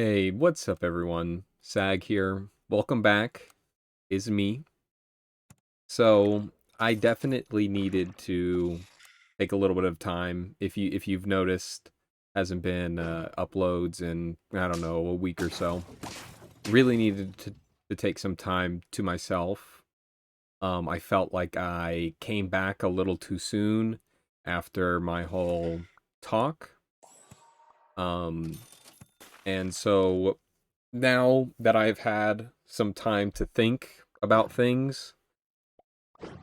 Hey, what's up, everyone? Sag here. Welcome back. Is me. So, I definitely needed to take a little bit of time. If you've noticed, hasn't been uploads in I don't know a week or so. Really needed to take some time to myself. I felt like I came back a little too soon after my whole talk. Um, and so now that I've had some time to think about things,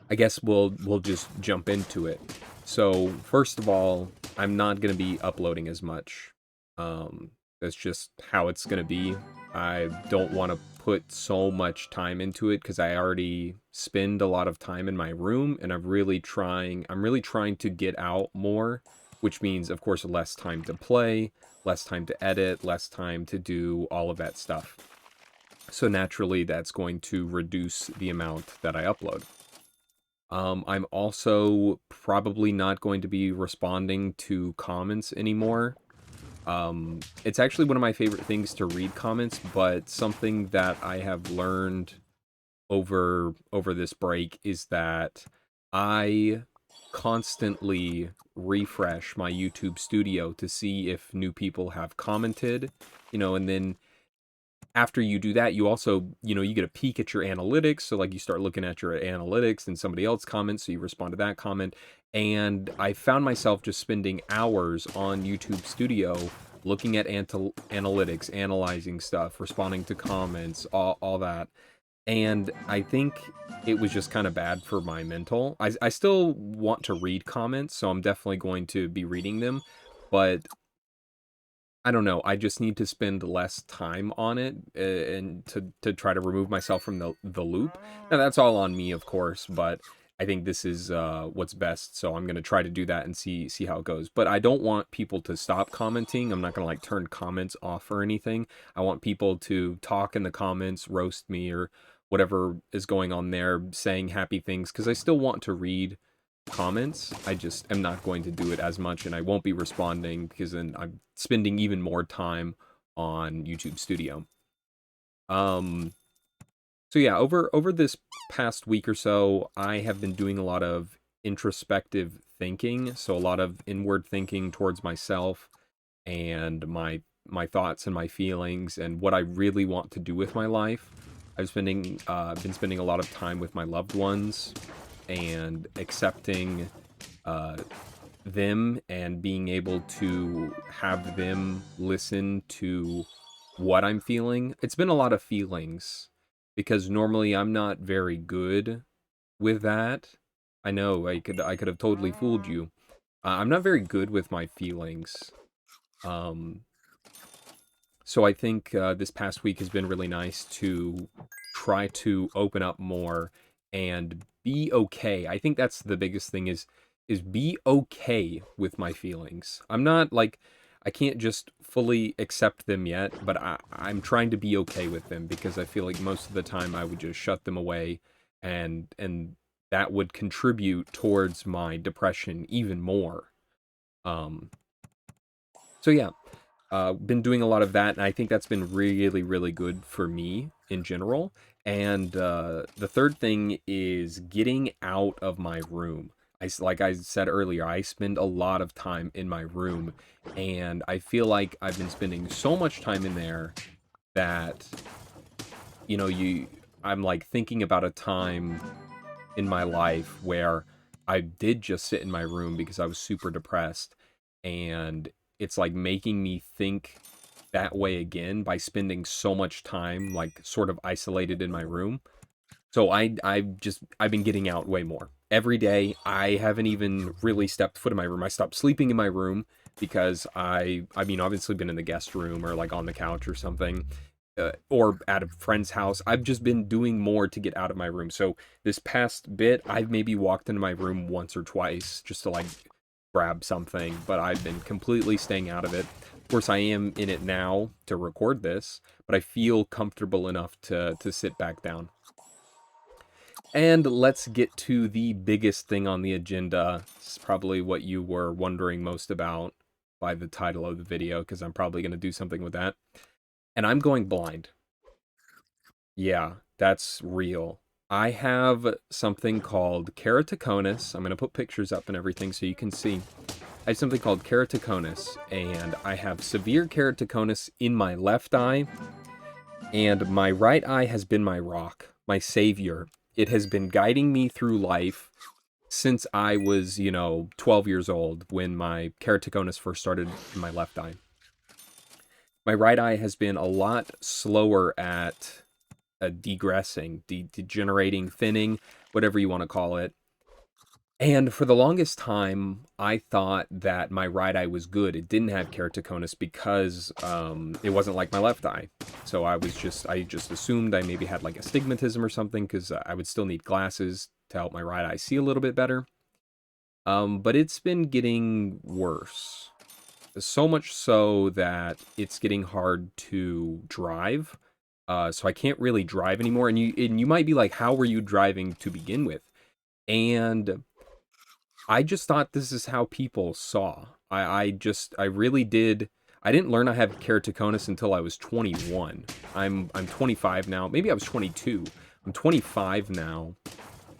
I guess we'll just jump into it. So, first of all, I'm not going to be uploading as much. That's just how it's going to be. I don't want to put so much time into it because I already spend a lot of time in my room and I'm really trying to get out more, which means of course less time to play, less time to edit, less time to do all of that stuff. So naturally, that's going to reduce the amount that I upload. I'm also probably not going to be responding to comments anymore. It's actually one of my favorite things to read comments, but something that I have learned over this break is that I constantly refresh my YouTube studio to see if new people have commented, and then after you do that, you also, you get a peek at your analytics. So, like, you start looking at your analytics and somebody else comments, so you respond to that comment. And I found myself just spending hours on YouTube Studio looking at analytics, analyzing stuff, responding to comments, all that. And I think it was just kind of bad for my mental. I still want to read comments, so I'm definitely going to be reading them. But I don't know. I just need to spend less time on it and to try to remove myself from the loop. Now that's all on me, of course, but I think this is what's best. So I'm gonna try to do that and see how it goes. But I don't want people to stop commenting. I'm not gonna like turn comments off or anything. I want people to talk in the comments, roast me or whatever is going on there, saying happy things because I still want to read comments. I just am not going to do it as much and I won't be responding because then I'm spending even more time on YouTube Studio. Um so yeah, over this past week or so, I have been doing a lot of introspective thinking, so a lot of inward thinking towards myself and my thoughts and my feelings and what I really want to do with my life. Been spending a lot of time with my loved ones and accepting uh, them and being able to have them listen to what I'm feeling. It's been a lot of feelings because normally I'm not very good with that. I know I could have totally fooled you. I'm not very good with my feelings. Um, so I think this past week has been really nice to try to open up more and be okay. I think that's the biggest thing is be okay with my feelings. I'm not like I can't just fully accept them yet, but I'm trying to be okay with them because I feel like most of the time I would just shut them away and that would contribute towards my depression even more. Um so yeah, been doing a lot of that, and I think that's been really, really good for me in general. And the third thing is getting out of my room. Like I said earlier, I spend a lot of time in my room, and I feel like I've been spending so much time in there that you know you I'm like thinking about a time in my life where I did just sit in my room because I was super depressed, and it's like making me think that way again by spending so much time like sort of isolated in my room. So I've been getting out way more. Every day I haven't even really stepped foot in my room. I stopped sleeping in my room because I mean obviously been in the guest room or like on the couch or something, or at a friend's house. I've just been doing more to get out of my room. So this past bit, I've maybe walked into my room once or twice just to like grab something, but I've been completely staying out of it. Of course, I am in it now to record this, but I feel comfortable enough to sit back down. And let's get to the biggest thing on the agenda. It's probably what you were wondering most about by the title of the video, because I'm probably going to do something with that. and I'm going blind. Yeah, that's real. I have something called keratoconus. I'm going to put pictures up and everything so you can see. I have something called keratoconus, and I have severe keratoconus in my left eye, and my right eye has been my rock, my savior. It has been guiding me through life since I was, 12 years old when my keratoconus first started in my left eye. My right eye has been a lot slower at degressing, degenerating, thinning, whatever you want to call it. And for the longest time, I thought that my right eye was good. It didn't have keratoconus because it wasn't like my left eye. So I just assumed I maybe had like astigmatism or something because I would still need glasses to help my right eye see a little bit better. But it's been getting worse. So much so that it's getting hard to drive. So I can't really drive anymore. And you might be like, how were you driving to begin with? And I just thought this is how people saw. I really did. I didn't learn I have keratoconus until I was 21. I'm 25 now. Maybe I was 22. I'm 25 now,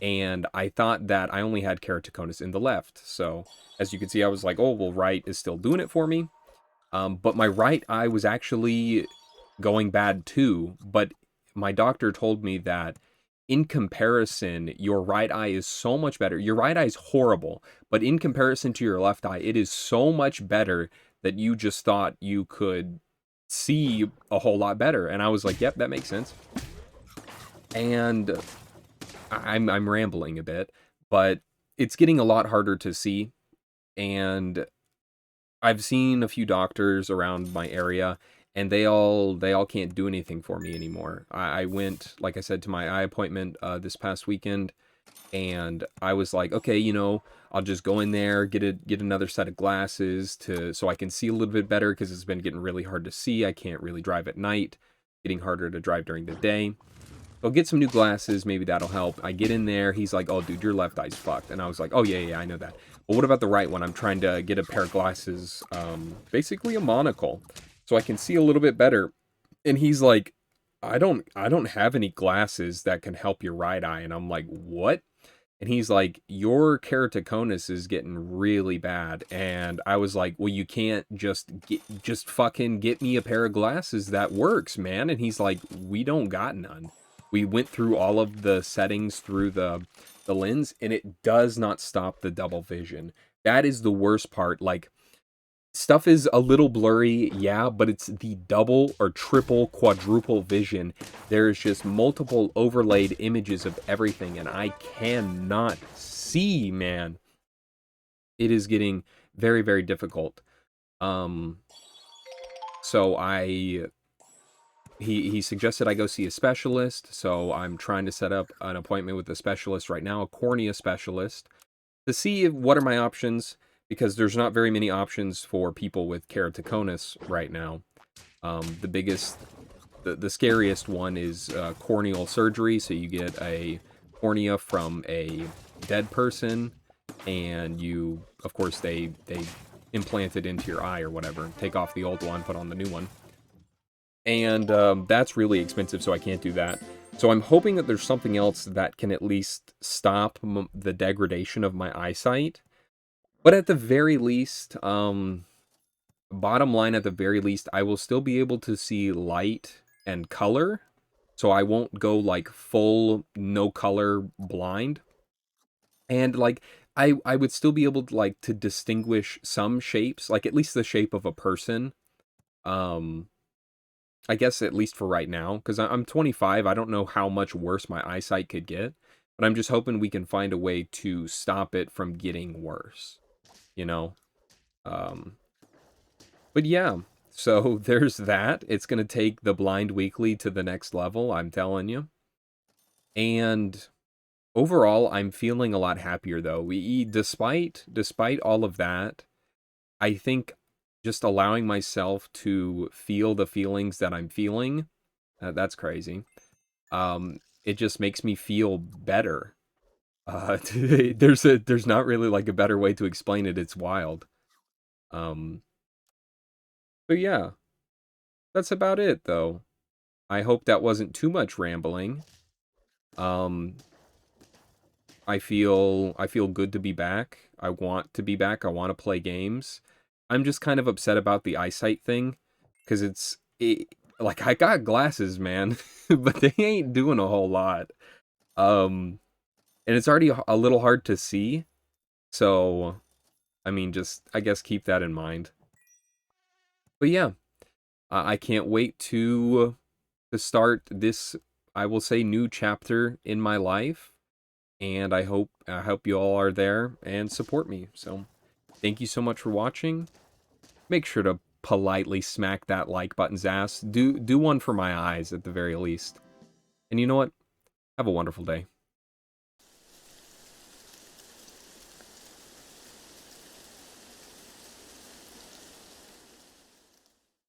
and I thought that I only had keratoconus in the left. So as you can see, I was like, oh well, right is still doing it for me. But my right eye was actually going bad too. But my doctor told me that in comparison, your right eye is so much better. Your right eye is horrible, but in comparison to your left eye, it is so much better that you just thought you could see a whole lot better. And I was like, yep, that makes sense. And I'm rambling a bit, but it's getting a lot harder to see. And I've seen a few doctors around my area, and they all can't do anything for me anymore. I went, like I said, to my eye appointment this past weekend, and I was like, okay, I'll just go in there, get another set of glasses so I can see a little bit better because it's been getting really hard to see. I can't really drive at night, getting harder to drive during the day. I'll get some new glasses, maybe that'll help. I get in there, he's like, oh, dude, your left eye's fucked. And I was like, oh, yeah, I know that. But what about the right one? I'm trying to get a pair of glasses, basically a monocle, so I can see a little bit better. And he's like, I don't have any glasses that can help your right eye. And I'm like, what? And he's like, your keratoconus is getting really bad. And I was like, well, you can't just fucking get me a pair of glasses that works, man. And he's like, we don't got none. We went through all of the settings through the lens, and it does not stop the double vision. That is the worst part. Like, stuff is a little blurry, yeah, but it's the double or triple, quadruple vision. There's just multiple overlaid images of everything, and I cannot see, man. It is getting very, very difficult. Um, so he suggested I go see a specialist, so I'm trying to set up an appointment with a specialist right now, a cornea specialist, to see what are my options, because there's not very many options for people with keratoconus right now. The biggest, the scariest one is corneal surgery. So you get a cornea from a dead person, and of course, they implant it into your eye or whatever. Take off the old one, put on the new one, and that's really expensive. So I can't do that. So I'm hoping that there's something else that can at least stop the degradation of my eyesight. But at the very least, bottom line, at the very least, I will still be able to see light and color. So I won't go like full no color blind. And like I would still be able to like to distinguish some shapes, like at least the shape of a person. Um I guess at least for right now, because I'm 25, I don't know how much worse my eyesight could get, but I'm just hoping we can find a way to stop it from getting worse, you know? Um, but yeah, so there's that. It's going to take the Blind Weekly to the next level, I'm telling you. And overall, I'm feeling a lot happier though. Despite all of that, I think just allowing myself to feel the feelings that I'm feeling, that's crazy. It just makes me feel better. There's not really like a better way to explain it. It's wild. Um, but yeah, that's about it, though. I hope that wasn't too much rambling. Um, I feel good to be back. I want to be back. I want to play games. I'm just kind of upset about the eyesight thing, because like I got glasses, man, but they ain't doing a whole lot. And it's already a little hard to see. So, I mean, just I guess keep that in mind. But yeah, I can't wait to start this, I will say, new chapter in my life. And I hope you all are there and support me. So, thank you so much for watching. Make sure to politely smack that like button's ass. Do one for my eyes at the very least. And you know what? Have a wonderful day.